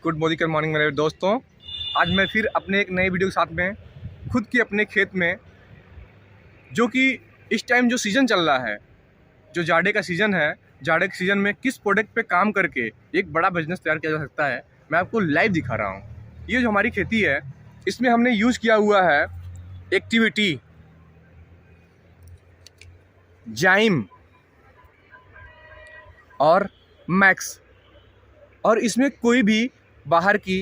Good morning मेरे दोस्तों। आज मैं फिर अपने एक नए वीडियो के साथ में खुद के अपने खेत में, जो कि इस टाइम जो सीज़न चल रहा है, जो जाड़े का सीज़न है, जाड़े के सीज़न में किस प्रोडक्ट पे काम करके एक बड़ा बिजनेस तैयार किया जा सकता है, मैं आपको लाइव दिखा रहा हूँ। ये जो हमारी खेती है, इसमें हमने यूज़ किया हुआ है एक्टिविटी, जाइम और मैक्स, और इसमें कोई भी बाहर की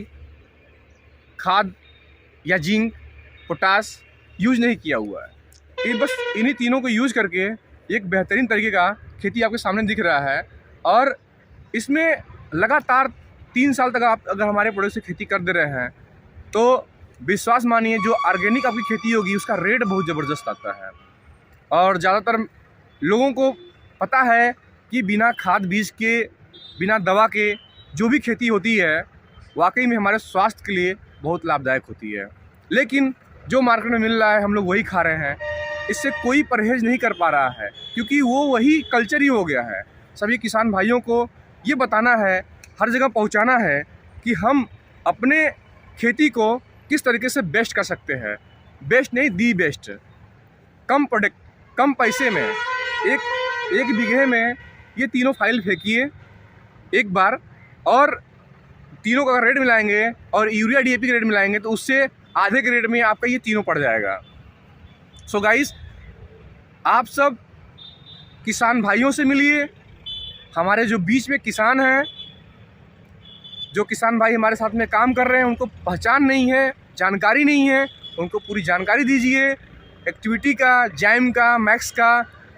खाद या जिंक, पोटास यूज नहीं किया हुआ है। ये बस इन्हीं तीनों को यूज करके एक बेहतरीन तरीके का खेती आपके सामने दिख रहा है। और इसमें लगातार 3 साल तक आप अगर हमारे प्रोडक्ट से खेती कर दे रहे हैं तो विश्वास मानिए, जो ऑर्गेनिक आपकी खेती होगी उसका रेट बहुत ज़बरदस्त आता है। और ज़्यादातर लोगों को पता है कि बिना खाद बीज के, बिना दवा के जो भी खेती होती है वाकई में हमारे स्वास्थ्य के लिए बहुत लाभदायक होती है। लेकिन जो मार्केट में मिल रहा है हम लोग वही खा रहे हैं, इससे कोई परहेज़ नहीं कर पा रहा है, क्योंकि वो वही कल्चर ही हो गया है। सभी किसान भाइयों को ये बताना है, हर जगह पहुंचाना है कि हम अपने खेती को किस तरीके से बेस्ट कर सकते हैं। बेस्ट नहीं, दी बेस्ट। कम प्रोडक्ट, कम पैसे में एक बीघे में ये तीनों फाइल फेंकिए एक बार, और तीनों का रेट मिलाएंगे और यूरिया डीएपी का रेट मिलाएंगे तो उससे आधे के रेट में आपका ये तीनों पड़ जाएगा। सो गाइस, आप सब किसान भाइयों से मिलिए। हमारे जो बीच में किसान हैं, जो किसान भाई हमारे साथ में काम कर रहे हैं, उनको पहचान नहीं है, जानकारी नहीं है, उनको पूरी जानकारी दीजिए। एक्टिविटी का, जैम का, मैक्स का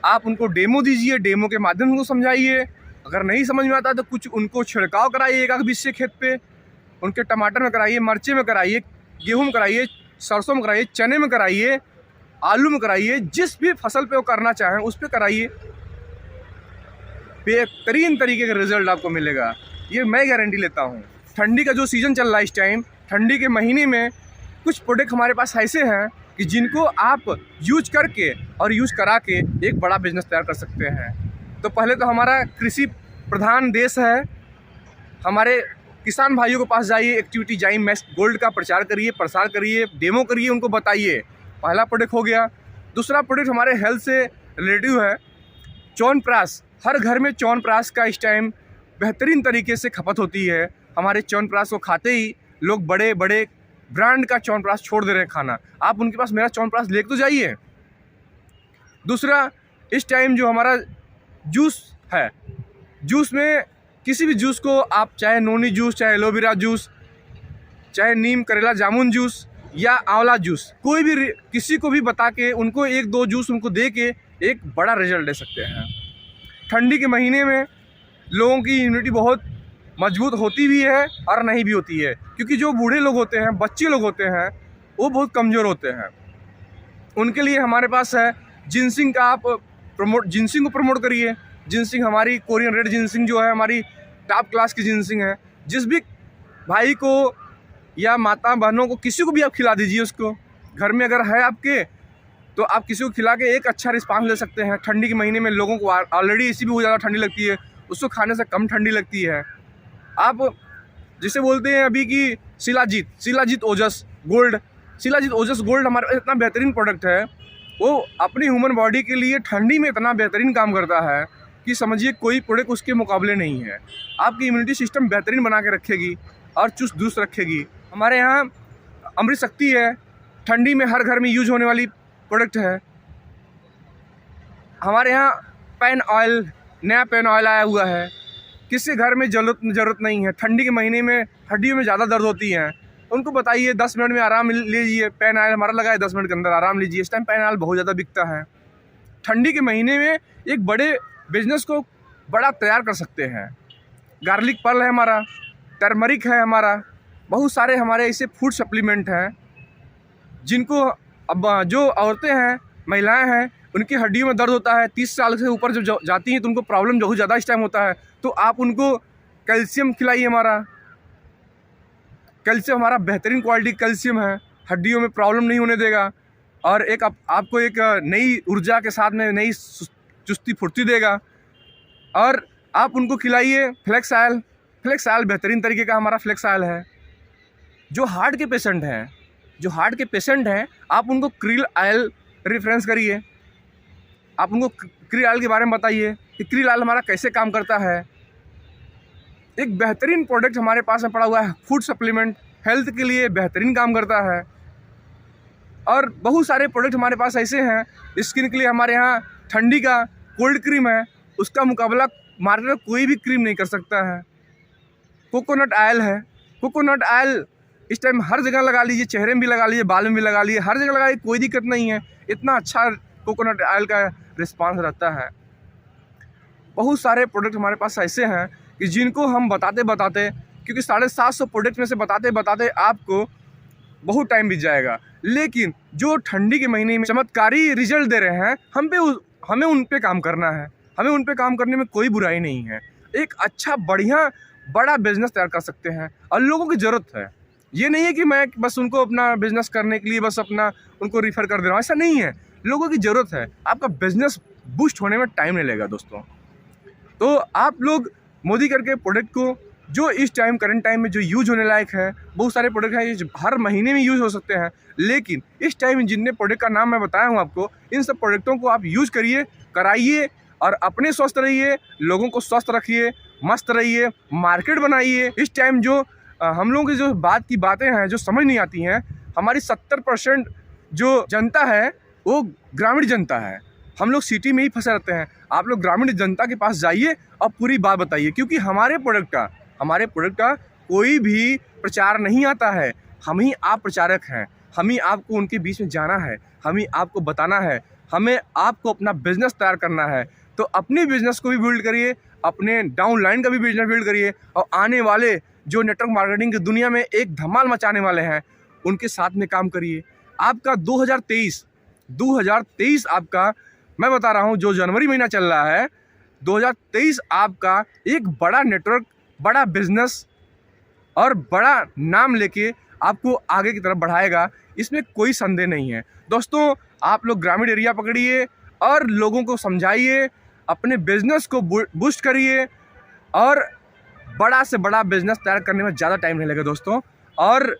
आप उनको डेमो दीजिए, डेमो के माध्यम से उनको समझाइए। अगर नहीं समझ में आता तो कुछ उनको छिड़काव कराइए एक बीज से खेत पे, उनके टमाटर में कराइए, मिर्चे में कराइए, गेहूं में कराइए, सरसों में कराइए, चने में कराइए, आलू में कराइए, जिस भी फसल पे वो करना चाहें उस पे कराइए। बेहतरीन तरीके का रिजल्ट आपको मिलेगा, ये मैं गारंटी लेता हूँ। ठंडी का जो सीज़न चल रहा है इस टाइम, ठंडी के महीने में कुछ प्रोडक्ट हमारे पास ऐसे हैं कि जिनको आप यूज करके और यूज करा के एक बड़ा बिजनेस तैयार कर सकते हैं। तो पहले तो हमारा कृषि प्रधान देश है, हमारे किसान भाइयों के पास जाइए, एक्टिविटी जाइम मैक्स गोल्ड का प्रचार करिए, प्रसार करिए, डेमो करिए, उनको बताइए। पहला प्रोडक्ट हो गया। दूसरा प्रोडक्ट हमारे हेल्थ से रिलेटिव है, च्यवनप्राश। हर घर में च्यवनप्राश का इस टाइम बेहतरीन तरीके से खपत होती है। हमारे च्यवनप्राश को खाते ही लोग बड़े बड़े ब्रांड का च्यवनप्राश छोड़ दे रहे हैं खाना। आप उनके पास मेरा च्यवनप्राश लेके तो जाइए। दूसरा, इस टाइम जो हमारा जूस है, जूस में किसी भी जूस को आप, चाहे नोनी जूस, चाहे एलोवेरा जूस, चाहे नीम करेला जामुन जूस या आंवला जूस, कोई भी किसी को भी बता के उनको 1-2 जूस उनको दे के एक बड़ा रिजल्ट ले सकते हैं। ठंडी के महीने में लोगों की इम्यूनिटी बहुत मजबूत होती भी है और नहीं भी होती है, क्योंकि जो बूढ़े लोग होते हैं, बच्चे लोग होते हैं, वो बहुत कमज़ोर होते हैं। उनके लिए हमारे पास है जिनसिंग का, आप जिनसिंग को प्रमोट करिए। जिनसिंग हमारी कोरियन रेड जिनसिंग जो है, हमारी टॉप क्लास की जिनसिंग है। जिस भी भाई को या माता बहनों को, किसी को भी आप खिला दीजिए। उसको घर में अगर है आपके, तो आप किसी को खिला के एक अच्छा रिस्पांस ले सकते हैं। ठंडी के महीने में लोगों को ऑलरेडी इसी भी बहुत ज़्यादा ठंडी लगती है, उसको खाने से कम ठंडी लगती है। आप जिसे बोलते हैं अभी कि शिलाजीत ओजस गोल्ड, शिलाजीत ओजस गोल्ड हमारा इतना बेहतरीन प्रोडक्ट है, वो अपनी ह्यूमन बॉडी के लिए ठंडी में इतना बेहतरीन काम करता है कि समझिए कोई प्रोडक्ट उसके मुकाबले नहीं है। आपकी इम्यूनिटी सिस्टम बेहतरीन बना के रखेगी और चुस्त दुरुस्त रखेगी। हमारे यहाँ अमृत शक्ति है, ठंडी में हर घर में यूज होने वाली प्रोडक्ट है। हमारे यहाँ पैन ऑयल, नया पैन ऑयल आया हुआ है, किसी घर में ज़रूरत नहीं है। ठंडी के महीने में हड्डियों में ज़्यादा दर्द होती हैं, उनको बताइए 10 मिनट में आराम लीजिए। पैन ऑयल हमारा लगा है, 10 मिनट के अंदर आराम लीजिए। इस टाइम पैन ऑयल बहुत ज़्यादा बिकता है। ठंडी के महीने में एक बड़े बिजनेस को बड़ा तैयार कर सकते हैं। गार्लिक पर्ल है हमारा, टर्मरिक है हमारा, बहुत सारे हमारे ऐसे फूड सप्लीमेंट हैं जिनको अब जो औरतें हैं, महिलाएं हैं, उनकी हड्डियों में दर्द होता है, 30 साल से ऊपर जब जाती हैं तो उनको प्रॉब्लम बहुत ज़्यादा इस टाइम होता है, तो आप उनको कैल्शियम खिलाइए। हमारा कैल्शियम, हमारा बेहतरीन क्वालिटी कैल्शियम है, हड्डियों में प्रॉब्लम नहीं होने देगा और एक आपको एक नई ऊर्जा के साथ में नई चुस्ती फुर्ती देगा। और आप उनको खिलाइए फ्लेक्स फ्लेक्स ऑयल बेहतरीन तरीके का हमारा फ्लेक्स ऑयल है। जो हार्ट के पेशेंट हैं, आप उनको क्रिल ऑयल रेफरेंस करिए, आप उनको क्रिल ऑयल के बारे में बताइए कि क्रिल ऑयल हमारा कैसे काम करता है। एक बेहतरीन प्रोडक्ट हमारे पास में पड़ा हुआ है, फूड सप्लीमेंट, हेल्थ के लिए बेहतरीन काम करता है। और बहुत सारे प्रोडक्ट हमारे पास ऐसे हैं, स्किन के लिए हमारे यहाँ ठंडी का कोल्ड क्रीम है, उसका मुकाबला मार्केट में कोई भी क्रीम नहीं कर सकता है। कोकोनट ऑयल है, कोकोनट ऑयल इस टाइम हर जगह लगा लीजिए, चेहरे में भी लगा लीजिए, बाल में भी लगा लीजिए, हर जगह लगाइए, कोई दिक्कत नहीं है। इतना अच्छा कोकोनट ऑयल का रिस्पांस रहता है। बहुत सारे प्रोडक्ट हमारे पास ऐसे हैं कि जिनको हम बताते क्योंकि 750 प्रोडक्ट में से बताते आपको बहुत टाइम बीत जाएगा, लेकिन जो ठंडी के महीने में चमत्कारी रिजल्ट दे रहे हैं, हमें उन पे काम करना है। हमें उन पे काम करने में कोई बुराई नहीं है। एक अच्छा बढ़िया बड़ा बिजनेस तैयार कर सकते हैं और लोगों की ज़रूरत है। ये नहीं है कि मैं बस उनको अपना बिजनेस करने के लिए बस अपना उनको रिफ़र कर दे रहा हूँ, ऐसा नहीं है। लोगों की ज़रूरत है। आपका बिजनेस बूस्ट होने में टाइम नहीं लगेगा दोस्तों। तो आप लोग मोदी करके प्रोडक्ट को, जो इस टाइम करंट टाइम में जो यूज होने लायक है, बहुत सारे प्रोडक्ट हैं जो हर महीने में यूज़ हो सकते हैं, लेकिन इस टाइम जितने प्रोडक्ट का नाम मैं बताया हूँ आपको, इन सब प्रोडक्टों को आप यूज़ करिए, कराइए और अपने स्वस्थ रहिए, लोगों को स्वस्थ रखिए, मस्त रहिए, मार्केट बनाइए। इस टाइम जो हम लोगों की जो बातें हैं जो समझ नहीं आती हैं, हमारी 70% जो जनता है वो ग्रामीण जनता है। हम लोग सिटी में ही फंसे रहते हैं। आप लोग ग्रामीण जनता के पास जाइए और पूरी बात बताइए, क्योंकि हमारे प्रोडक्ट का कोई भी प्रचार नहीं आता है। हम ही आप प्रचारक हैं। हम ही आपको उनके बीच में जाना है, हम ही आपको बताना है, हमें आपको अपना बिजनेस तैयार करना है। तो अपने बिजनेस को भी बिल्ड करिए, अपने डाउनलाइन का भी बिजनेस बिल्ड करिए, और आने वाले जो नेटवर्क मार्केटिंग की दुनिया में एक धमाल मचाने वाले हैं, उनके साथ में काम करिए। आपका 2023 आपका, मैं बता रहा हूँ, जो जनवरी महीना चल रहा है, 2023 आपका एक बड़ा नेटवर्क, बड़ा बिजनेस और बड़ा नाम लेके आपको आगे की तरफ बढ़ाएगा, इसमें कोई संदेह नहीं है। दोस्तों, आप लोग ग्रामीण एरिया पकड़िए और लोगों को समझाइए, अपने बिजनेस को बूस्ट करिए, और बड़ा से बड़ा बिजनेस तैयार करने में ज़्यादा टाइम नहीं लगेगा दोस्तों। और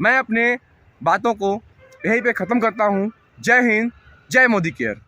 मैं अपने बातों को यहीं पे ख़त्म करता हूँ। जय हिंद, जय मोदी केयर।